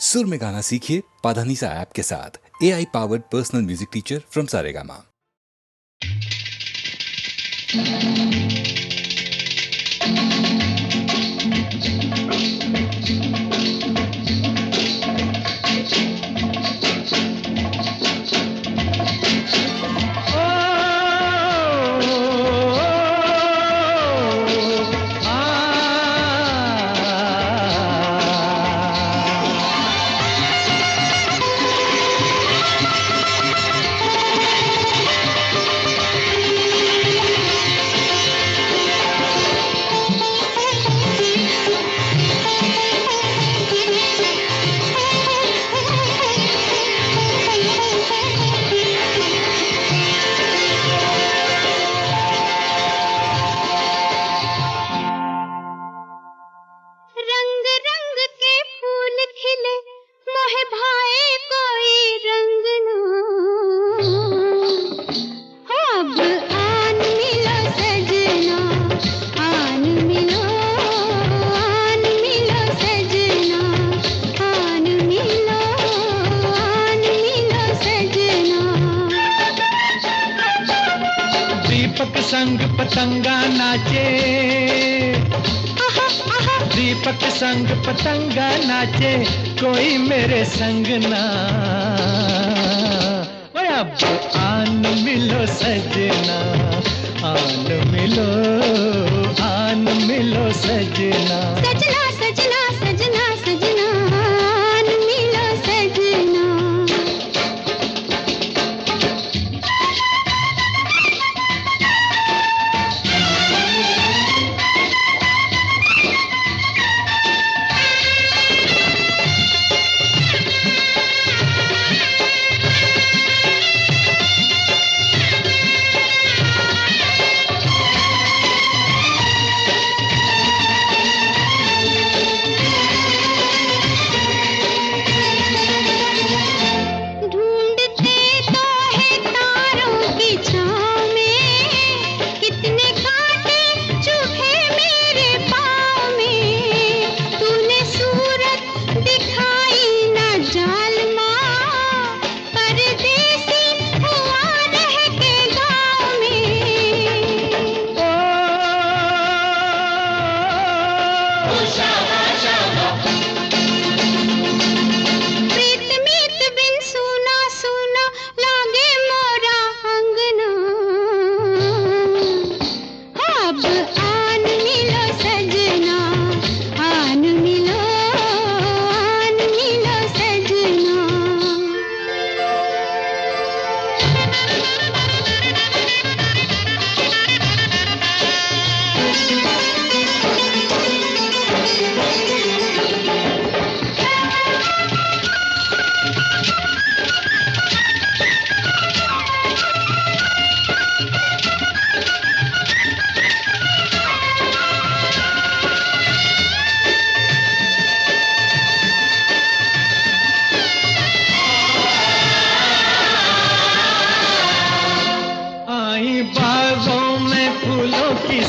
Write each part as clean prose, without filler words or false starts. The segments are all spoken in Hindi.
सुर में गाना सीखिए पाधानीसा ऐप के साथ। AI powered personal music teacher from Saregama. संग पतंगा नाचे, दीपक संग पतंगा नाचे, कोई मेरे संग ना। अब आन मिलो सजना, आन मिलो, आन मिलो सजना, सजना सजना सजना सजना, आन मिलो सजना।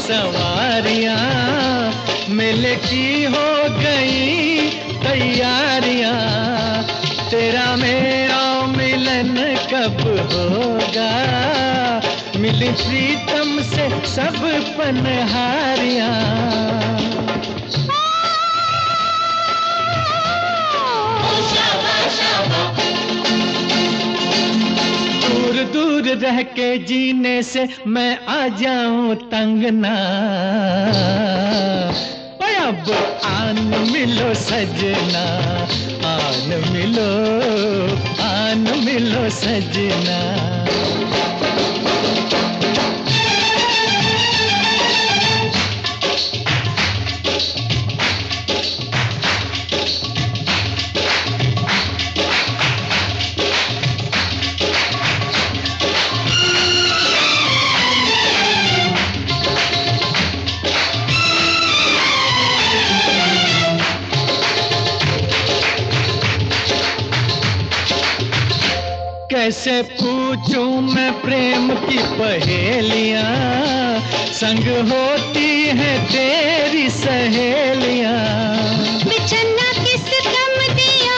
सवारियां मेले की हो गई तैयारियां, तेरा मेरा मिलन कब होगा, मिली प्रीतम से सब पनहारियां। दूर दूर रह के जीने से मैं आ जाऊं तंग ना। अब आन मिलो सजना, आन मिलो, आन मिलो सजना। कैसे पूछूं मैं प्रेम की पहेलियां, संग होती है तेरी सहेलियां। बिछड़ना किस गम दिया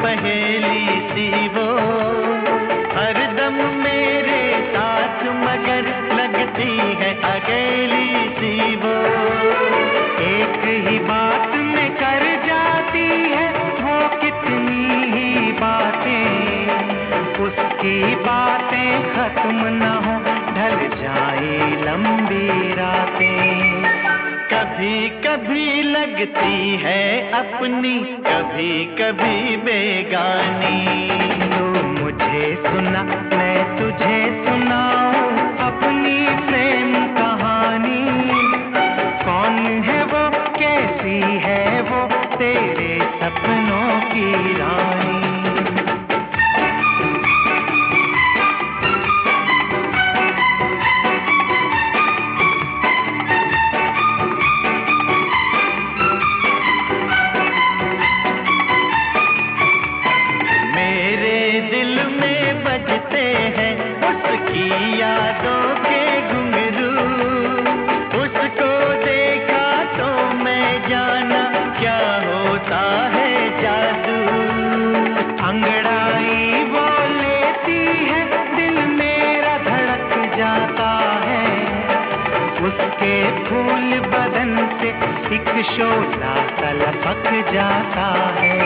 पहेली सी वो, हरदम मेरे साथ मगर लगती है अकेली सी वो। एक ही बात में कर जाती है वो कितनी ही बातें, उसकी बातें खत्म न हो ढल जाए लंबी रातें। कभी कभी लगती है अपनी, कभी कभी बेगानी। तू मुझे सुना मैं तुझे सुनाऊं अपनी प्रेम कहानी। कौन है वो, कैसी है वो, तेरे सपनों की रानी। बजते हैं उसकी यादों के घुंघरू, उसको देखा तो मैं जाना क्या होता है जादू। अंगड़ाई वो लेती है दिल मेरा धड़क जाता है, उसके फूल बदन से एक शोला सा लपक जाता है।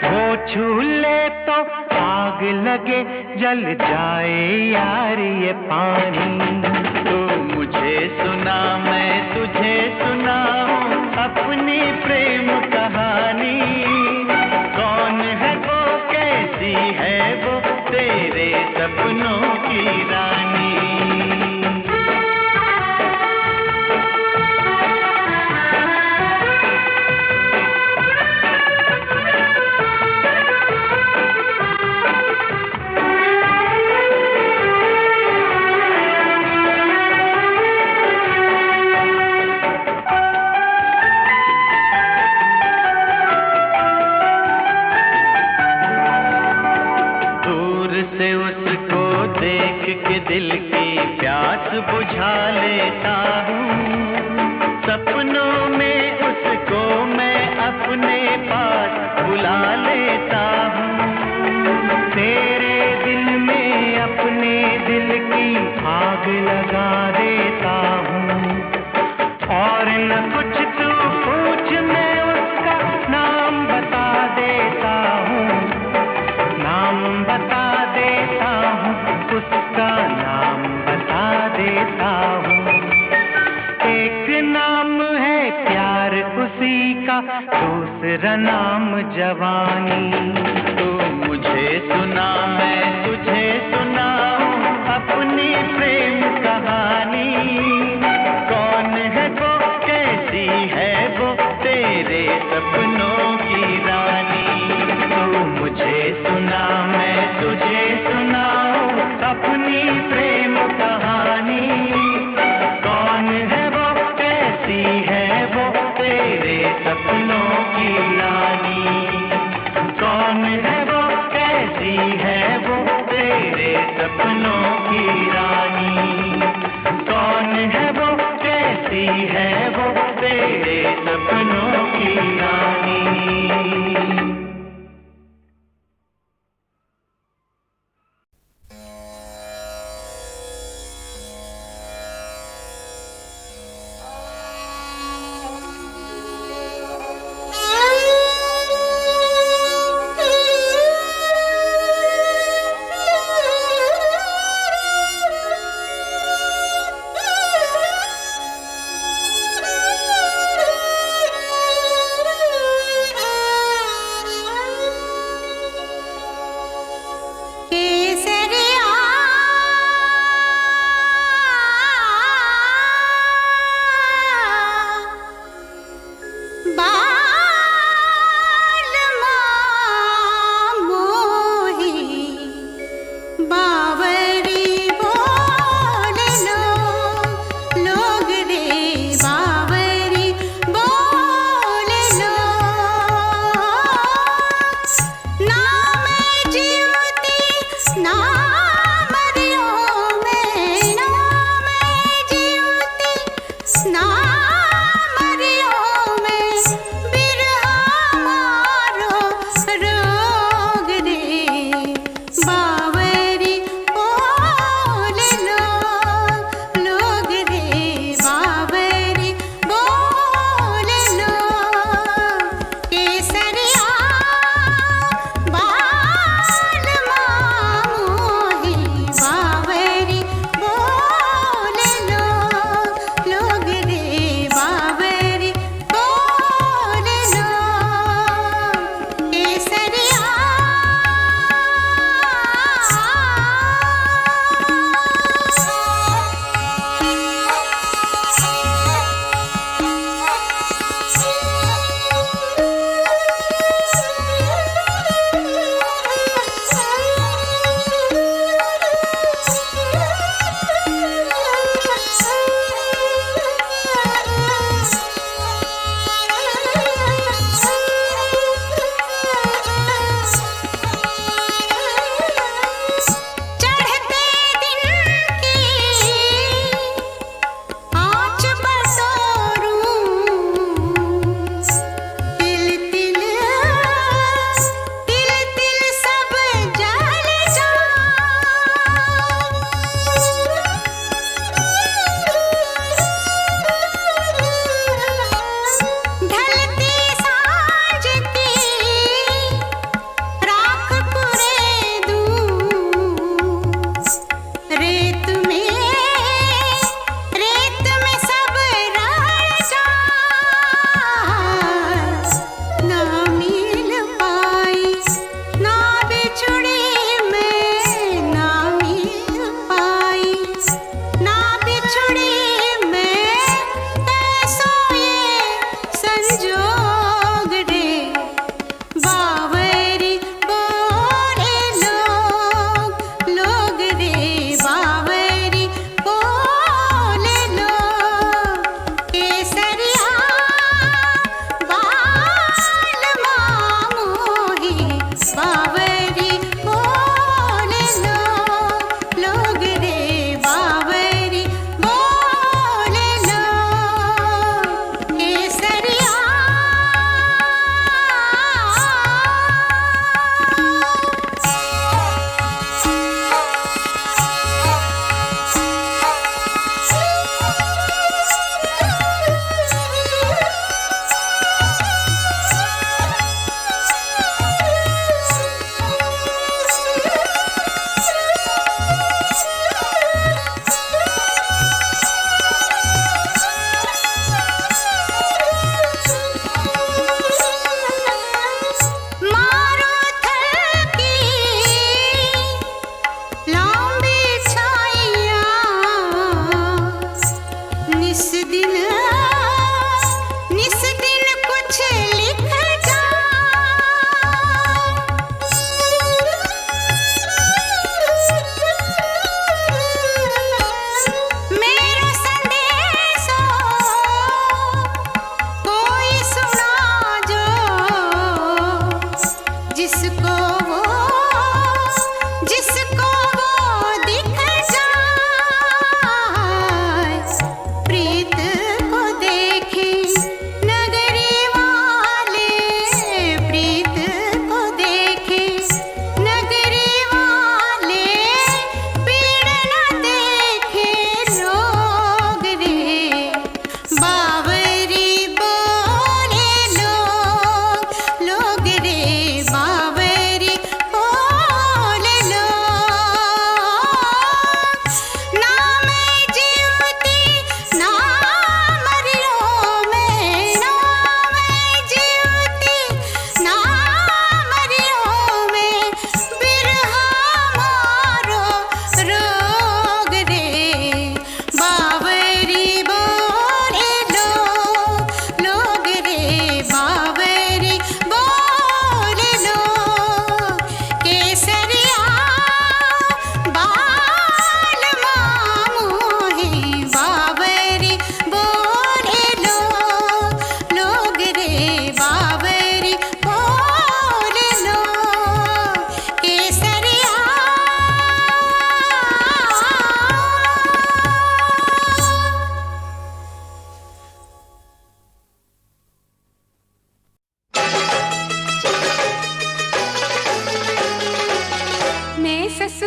वो छू ले तो आग लगे जल जाए यार ये पानी। तू मुझे सुना मैं तुझे सुनाऊं अपनी प्रेम कहानी। कौन है वो, कैसी है वो, तेरे सपनों की रानी। दिल की प्यास बुझा लेता हूँ, सपनों में उसको मैं अपने पास बुला लेता हूँ। तेरे दिल में अपने दिल की आग लगा देता हूँ, और न कुछ तू पूछ मैं उसका नाम बता देता हूँ। नाम बता देता हूँ, उसका नाम बता देता हूँ। एक नाम है प्यार उसी का, दूसरा नाम जवानी। तू मुझे सुना मैं तुझे सुनाऊं अपनी प्रेम कहानी। कौन है वो, कैसी है वो, तेरे सपनों की रानी। तू मुझे सुना मैं तुझे सुनाऊं अपनी प्रेम कहानी। कौन है वो, कैसी है वो, तेरे सपनों की रानी। कौन है वो, कैसी है वो, तेरे सपनों की रानी। कौन है वो, कैसी है वो, तेरे सपनों की रानी।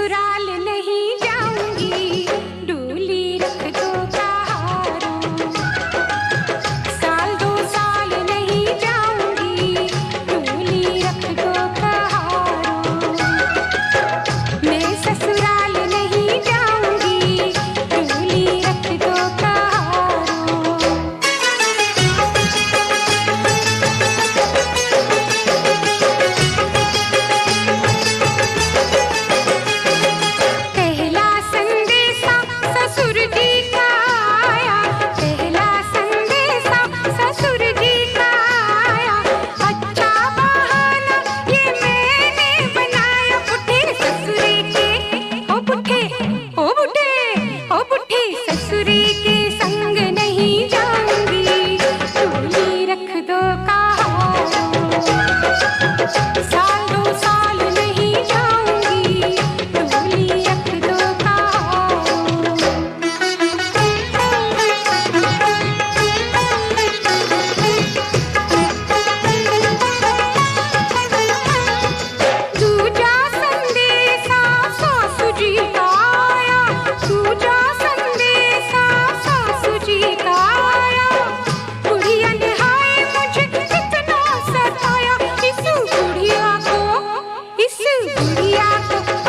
ससुराल नहीं जाऊंगी, डोली रख दो कहारों। साल दो साल नहीं जाऊंगी, डोली रख दो कहारों। मैं ससुराल नहीं जाऊंगी, डोली रख दो कहारों। पहला संदेशा ससुर जी का आया, पहला संदेशा ससुर जी का आया। अच्छा बहाना ये मैंने बनाया, बुढ़े ससुरे के ओ बुढ़े ओ बुढ़े ओ बुढ़े ससुरे के संग नहीं जाऊंगी, डोली रख दो कहारों। साल दो साल नहीं जाऊंगी, डोली रख दो कहारों। दूजा संदेशा सासू जी का आया, दूजा संदेशा सासू जी का आया। बुढ़िया ने हाय मुझे कितना सताया, इस बुढ़िया को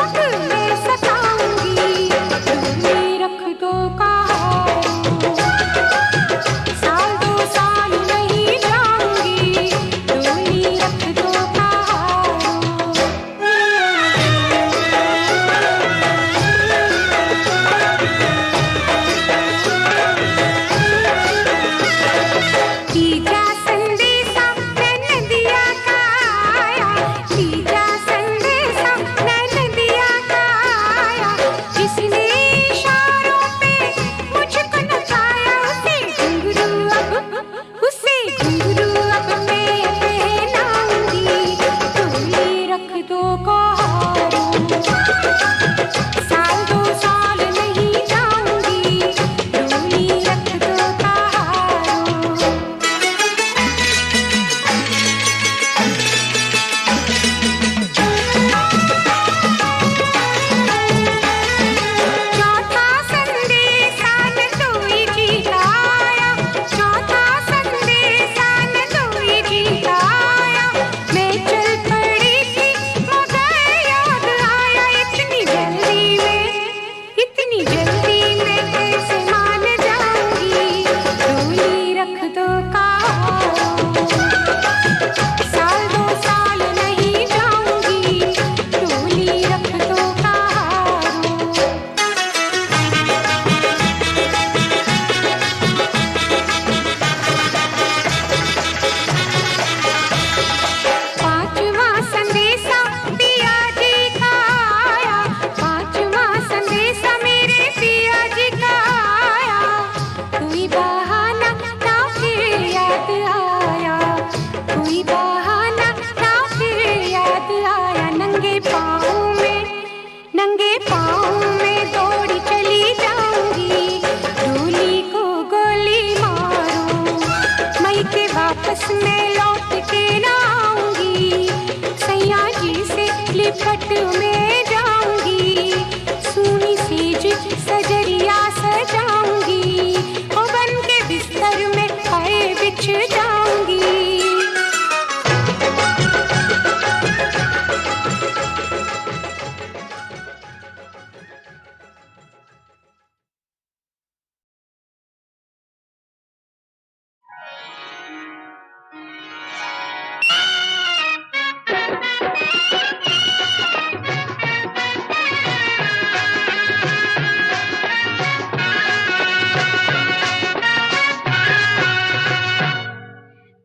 अब मैं सताऊंगी, डोली रख दो कहारों। साल दो साल नहीं जाऊंगी, डोली रख दो कहारों। तीजा संदेशा नदिया का आया, तीजा संदेशा नदिया का आया। जिसने इशारों पे मुझको नचाया, उसे घुंघरू अब मैं पहनाऊंगी, डोली रख दो कहारों। साल दो साल नहीं जाऊंगी, डोली रख दो कहारों। चौथा संदेशा नदोई जी का आया, चौथा संदेशा नदोई जी का आया। मैं चल पड़ी थी मगर याद आया, इतनी जल्दी में कैसे मान जाऊंगी, डोली रख दो कहारों। साल दो साल नहीं जाऊंगी, डोली रख दो कहारों। पांचवा संदेशा पिया जी का आया, पांचवा संदेशा मेरे पिया जी का आया। कोई बहाना ना फिर याद आया, कोई बहाना ना फिर याद आया। नंगे पाँव में दौड़ी चली जाऊंगी, डोली को गोली मारो। मई के वापस मैं लौट के ना आऊंगी, सैया जी से लिपट में जाऊंगी। सूनी सेज सजरिया सजाऊंगी, ओ बन के बिस्तर में खाए बिछ जाऊंगी।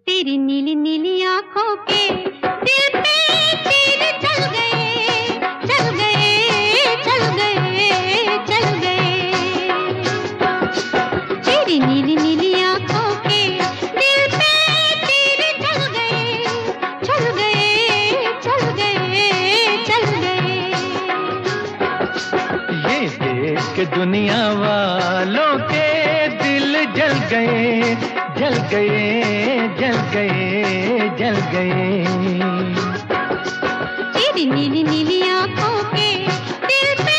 तेरी नीली नीली आंखों के दिल पे तीर चल गए, चल गए, चल गए, चल गए। तेरी नीली नीली आंखों के दिल पे तीर चल गए, चल गए, चल गए, चल गए। ये देख के दुनिया वालों के दिल जल गए, जल गए, जल गए, जल गए। तेरी नीली नीली आंखों के दिल पे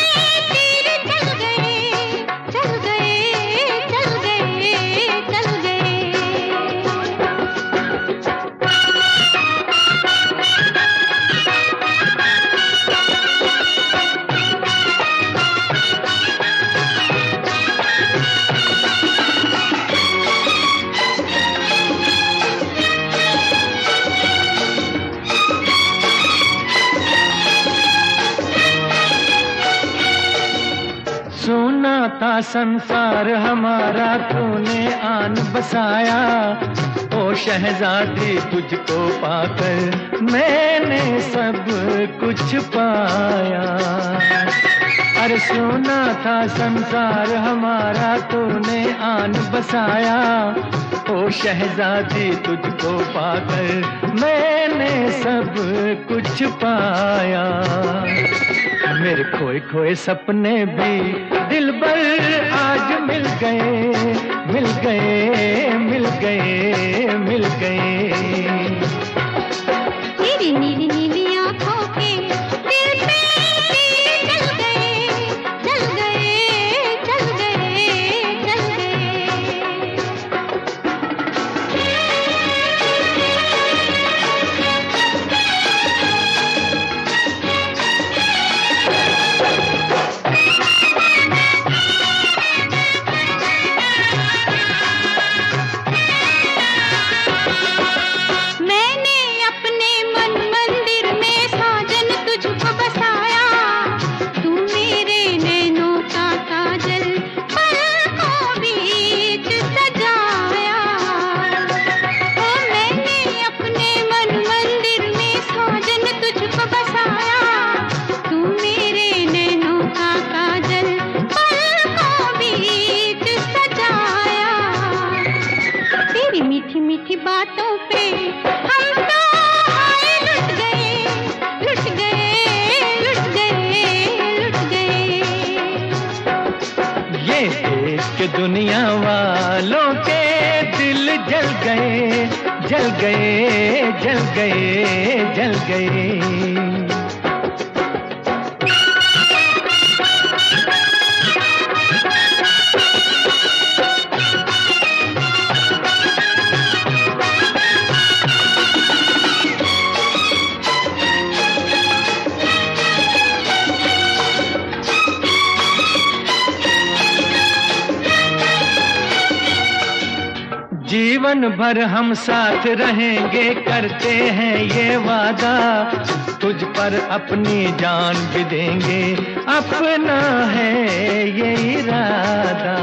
था संसार हमारा तूने आन बसाया, ओ शहजादी तुझको पाकर मैंने सब कुछ पाया। अरे सोना था संसार हमारा तूने आन बसाया, ओ शहजादी तुझको पाकर मैंने सब कुछ पाया। मेरे खोए खोए सपने भी दिलबर आज मिल गए, मिल गए, मिल गए, मिल गए। तेरी नीली नीली आँखों के दिल पे तीर चल गए, चल गए, चल गए, चल गए। मैंने अपने मन मंदिर में साजन तुझको बसाया, तू मेरे नैनों का काजल पलकों बीच सजाया। ओ मैंने अपने मन मंदिर में साजन तुझको बसाया, तू मेरे नैनों का काजल पलकों बीच सजाया। तेरी मीठी मीठी बातों पे हम तो हाय लुट गए, लुट गए, लुट गए, लुट गए। ये देख के दुनिया वालों के दिल जल गए, जल गए, जल गए, जल गए। जीवन भर हम साथ रहेंगे करते हैं ये वादा, तुझ पर अपनी जान भी देंगे अपना है ये इरादा।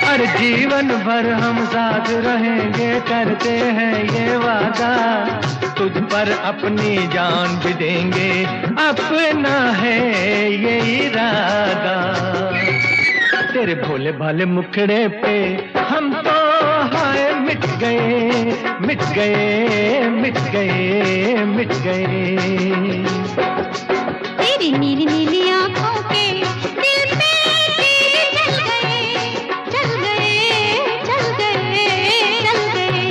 हर जीवन भर हम साथ रहेंगे करते हैं ये वादा, तुझ पर अपनी जान भी देंगे अपना है ये इरादा। तेरे भोले भाले मुखड़े पे हम तो हाय मिट गए, मिट गए, मिट गए, मिट गए। तेरी नीली नीली आँखों के दिल पे तीर चल गए, चल गए, चल गए, चल गए।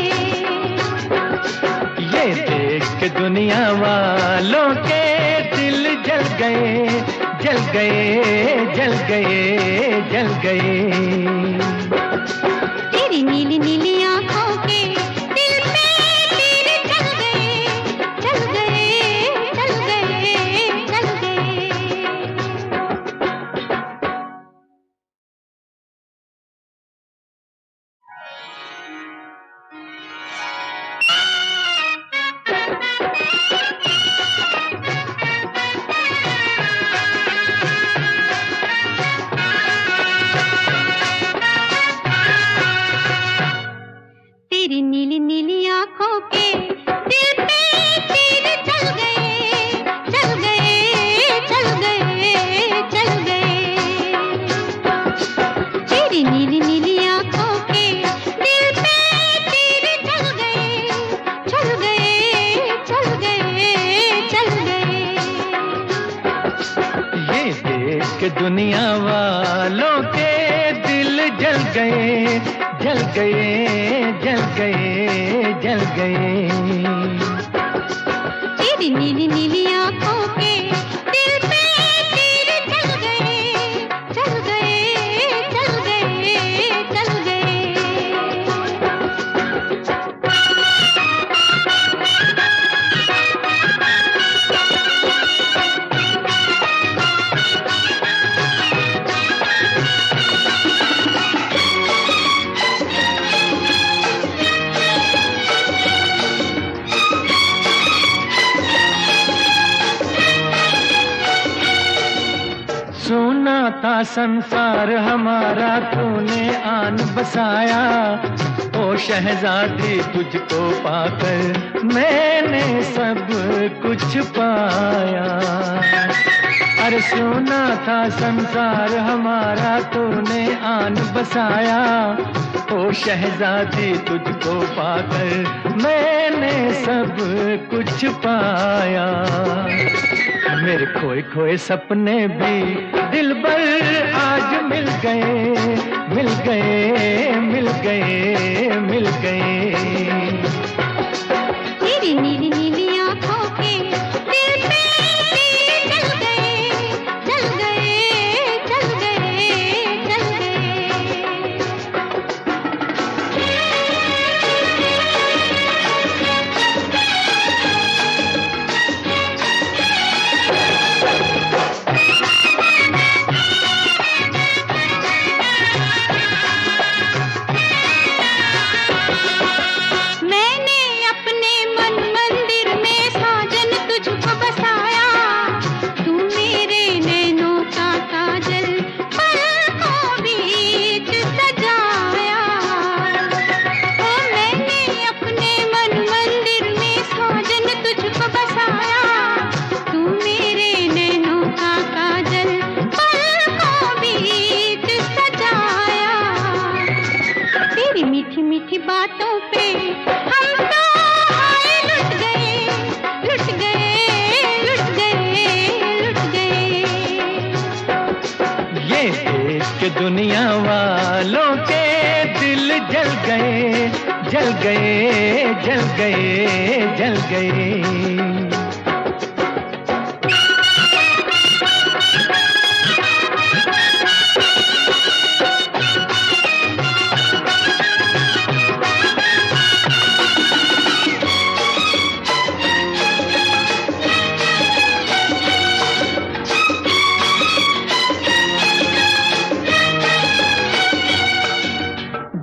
ये देख के दुनिया वालों के दिल जल गए, जल गए, जल गए, जल गए। तेरी नीली नीली आँखों के दिल पे तीर चल गए, चल गए, चल गए, चल गए। तेरी नीली नीली आँखों के दिल पे तीर चल गए, चल गए, चल गए, चल गए। तेरी नीली नीली आँखों के दिल पे तीर चल गए, चल गए, चल गए, चल गए। ये देख के दुनिया वालों के दिल जल गए, जल गए, जल गए, जल गए। तेरी नीली नीली आँखों के दिल पे तीर चल गए, चल गए, चल गए, चल गए। था संसार हमारा तूने आन बसाया, ओ शहजादी तुझको पाकर मैंने सब कुछ पाया। अरे सुना था संसार हमारा तूने आन बसाया, ओ शहजादी तुझको पाकर मैंने सब कुछ पाया। मेरे खोए खोए सपने भी दिलबर आज मिल गए, मिल गए, मिल गए, मिल गए। तेरी नीली नीली आँखों के दिल पे जल गए, जल गए, जल गए, जल गए। मैंने अपने मन मंदिर में साजन तुझको बसाया, तू मेरे नैनों का काजल पलकों बीच सजाया। ओ मैंने अपने मन मंदिर में साजन तुझको बसाया, तू मेरे नैनों का काजल पलकों बीच सजाया। तेरी मीठी मीठी बातों पे हम तो हाय लुट गए, लुट गए, लुट गए, लुट गए। ये देख के दुनिया वालों के दिल जल गए, जल गए, जल गए, जल गए।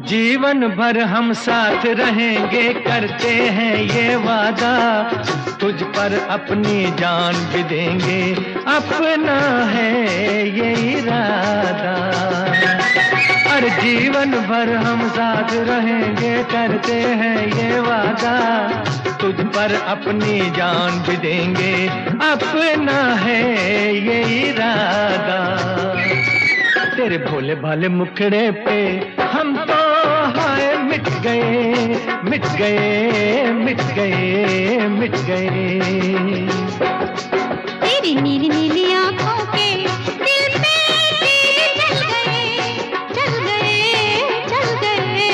जीवन भर हम साथ रहेंगे करते हैं ये वादा, तुझ पर अपनी जान भी देंगे अपना है ये इरादा। हर जीवन भर हम साथ रहेंगे करते हैं ये वादा, तुझ पर अपनी जान भी देंगे अपना है ये इरादा। तेरे भोले भाले मुखड़े पे हम तो हाय मिट गए, मिट गए, मिट गए, मिट गए। तेरी नीली नीली आँखों के दिल पे जल गए, जल गए, जल गए,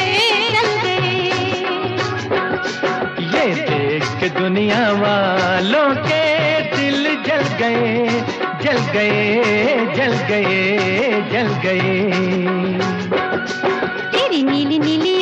जल गए। ये देख के दुनिया वालों के दिल जल गए, जल गए, जल गए, जल गए। तेरी नीली नीली